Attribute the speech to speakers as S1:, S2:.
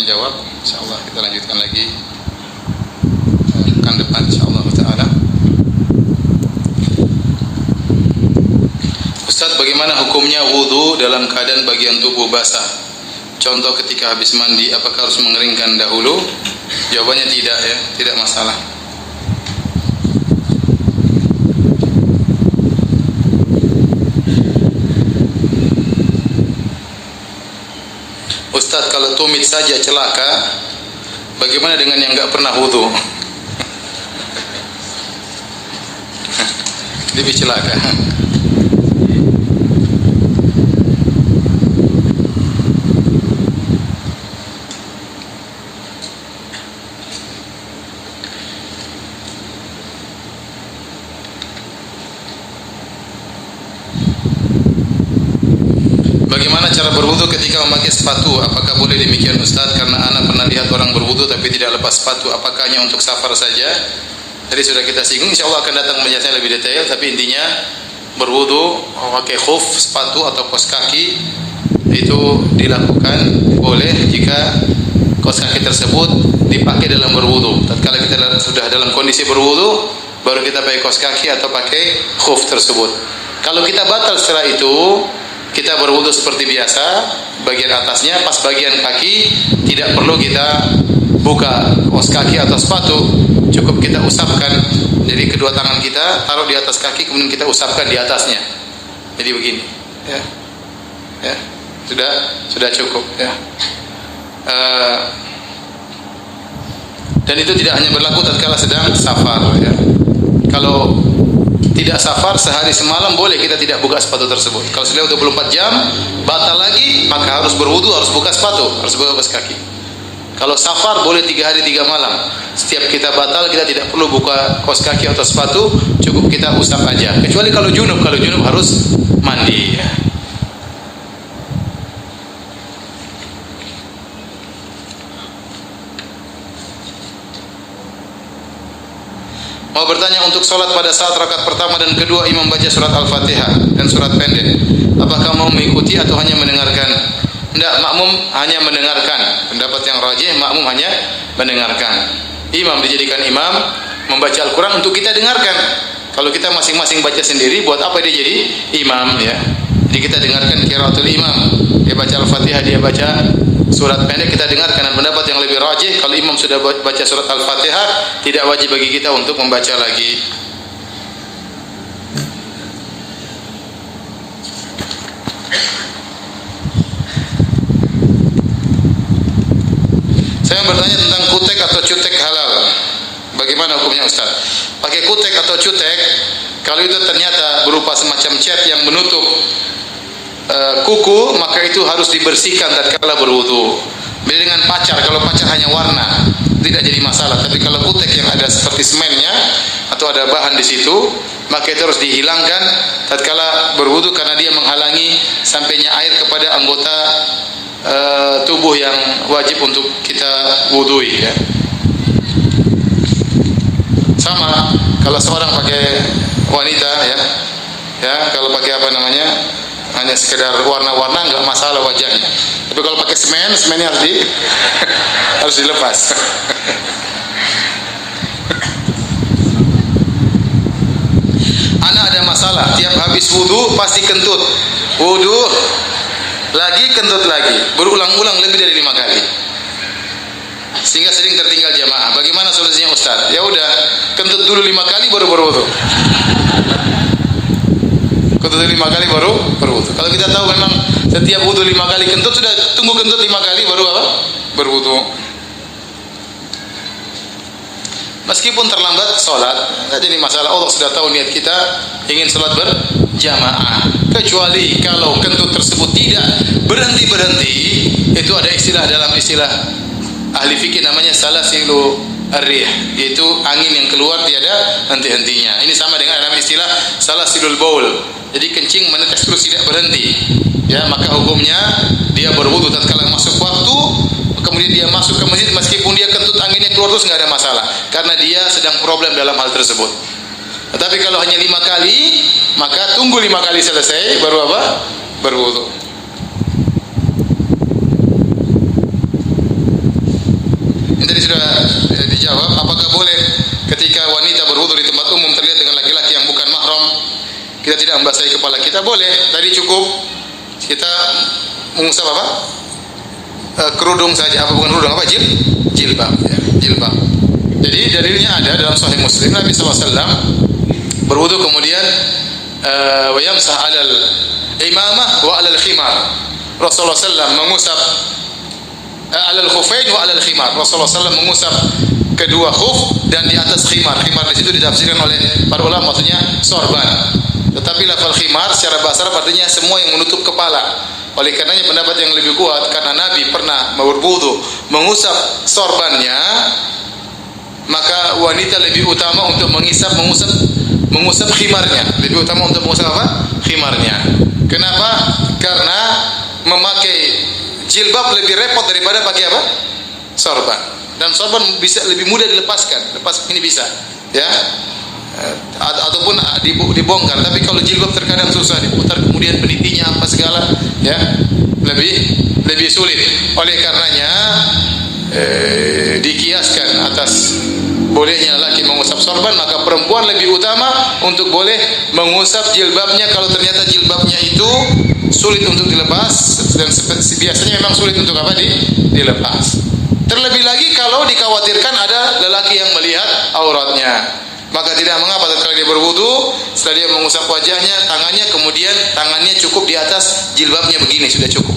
S1: jawab. Insyaallah kita lanjutkan lagi pekan depan insyaallah taala. Ustaz, bagaimana hukumnya wudu dalam keadaan bagian tubuh basah? Contoh ketika habis mandi, apakah harus mengeringkan dahulu? Jawabannya tidak ya, tidak masalah. Ustaz, kalau tumit saja celaka, bagaimana dengan yang enggak pernah wudu? Lebih celaka. Bagaimana cara berwudu ketika memakai sepatu? Apakah boleh demikian Ustaz? Karena anak pernah lihat orang berwudu tapi tidak lepas sepatu. Apakah hanya untuk safar saja? Tadi sudah kita singgung, insyaallah akan datang menjelaskan lebih detail. Tapi intinya berwudu memakai khuf, sepatu atau kaos kaki itu dilakukan boleh jika kaos kaki tersebut dipakai dalam berwudu. Tatkala kita sudah dalam kondisi berwudu, baru kita pakai kaos kaki atau pakai khuf tersebut. Kalau kita batal setelah itu, kita berwudu seperti biasa, bagian atasnya, pas bagian kaki tidak perlu kita buka kaos kaki atau sepatu, cukup kita usapkan. Jadi kedua tangan kita taruh di atas kaki, kemudian kita usapkan di atasnya. Jadi begini, ya, ya, sudah cukup, ya. Dan itu tidak hanya berlaku tatkala sedang safar, ya. Kalau tidak safar sehari semalam boleh kita tidak buka sepatu tersebut. Kalau sudah 24 jam batal lagi, maka harus berwudu, harus buka sepatu, harus buka kaos kaki. Kalau safar boleh 3 hari 3 malam. Setiap kita batal kita tidak perlu buka kaos kaki atau sepatu, cukup kita usap aja. Kecuali kalau junub harus mandi. Ya. Mau bertanya, untuk sholat pada saat rakaat pertama dan kedua imam baca surat Al-Fatihah dan surat pendek, apakah mau mengikuti atau hanya mendengarkan? Tidak, makmum hanya mendengarkan. Pendapat yang rajih, makmum hanya mendengarkan. Imam dijadikan imam membaca Al-Quran untuk kita dengarkan. Kalau kita masing-masing baca sendiri, buat apa dia jadi imam, ya? Jadi kita dengarkan qiraatul imam. Dia baca Al-Fatihah, dia baca surat pendek, kita dengarkan. Dan pendapat yang lebih rajih, kalau imam sudah baca surat Al-Fatihah, tidak wajib bagi kita untuk membaca lagi. Saya bertanya tentang kutek atau cutek halal. Bagaimana hukumnya Ustaz? Pakai kutek atau cutek, kalau itu ternyata berupa semacam cat yang menutup kuku, maka itu harus dibersihkan tatkala berwudu. Beda dengan pacar, kalau pacar hanya warna tidak jadi masalah. Tapi kalau kutek yang ada seperti semennya atau ada bahan di situ, maka itu harus dihilangkan tatkala berwudu karena dia menghalangi sampainya air kepada anggota tubuh yang wajib untuk kita wudui, ya. Sama kalau seorang pakai wanita, ya kalau pakai apa namanya, hanya sekedar warna-warna enggak masalah wajahnya. Tapi kalau pakai semennya harus dilepas. Anak ada masalah, tiap habis wudu pasti kentut. Wudu lagi, kentut lagi, berulang-ulang lebih dari 5 kali, sehingga sering tertinggal jamaah. Bagaimana solusinya Ustaz? Ya udah, kentut dulu 5 kali baru berwudu. Kentut 5 kali baru berwudu. Kalau kita tahu memang setiap wudu 5 kali kentut, sudah tunggu kentut 5 kali baru apa? Berwudu. Meskipun terlambat sholat, tidak jadi masalah. Allah sudah tahu niat kita ingin sholat berjamaah. Kecuali kalau kentut tersebut tidak berhenti-berhenti, itu ada istilah dalam istilah ahli fikih namanya salasilu ar-rih, yaitu angin yang keluar tiada henti-hentinya. Ini sama dengan dalam istilah salasilul baul. Jadi kencing menetes terus tidak berhenti. Ya, maka hukumnya dia berwudu tatkala masuk waktu, kemudian dia masuk ke masjid meskipun dia kentut anginnya keluar terus enggak ada masalah, karena dia sedang problem dalam hal tersebut. Tetapi kalau hanya 5 kali, maka tunggu 5 kali selesai baru apa? Berwudu. kita tidak membasahi kepala kita, boleh. Tadi cukup kita mengusap apa? Kerudung saja, apa bukan kerudung, apa? Jilbab, ya, jilbab. Jadi dalilnya ada dalam Sahih Muslim, Nabi SAW berwudu kemudian wa yamsah 'alal imamah wa 'alal khimar. Rasulullah SAW mengusap 'alal khufain wa 'alal khimar. Rasulullah SAW mengusap kedua khuf dan di atas khimar. Khimar di situ ditafsirkan oleh para ulama maksudnya sorban. Tetapi lafal khimar secara bahasa Arab artinya semua yang menutup kepala. Oleh karenanya pendapat yang lebih kuat, karena Nabi pernah berwudu mengusap sorbannya, maka wanita lebih utama untuk mengusap khimarnya. Lebih utama untuk mengusap apa? Khimarnya. Kenapa? Karena memakai jilbab lebih repot daripada pakai apa? Sorban. Dan sorban bisa lebih mudah dilepaskan. Lepas ini bisa, ya. Ataupun dibongkar. Tapi kalau jilbab terkadang susah diputar, kemudian penitinya apa segala, ya, lebih sulit. Oleh karenanya dikiaskan atas bolehnya laki mengusap sorban, maka perempuan lebih utama untuk boleh mengusap jilbabnya kalau ternyata jilbabnya itu sulit untuk dilepas, dan biasanya memang sulit untuk apa? Dilepas. Terlebih lagi kalau dikhawatirkan ada lelaki yang melihat auratnya, maka tidak mengapa tatkala dia berwudu, setelah dia mengusap wajahnya, tangannya, kemudian tangannya cukup di atas jilbabnya begini, sudah cukup.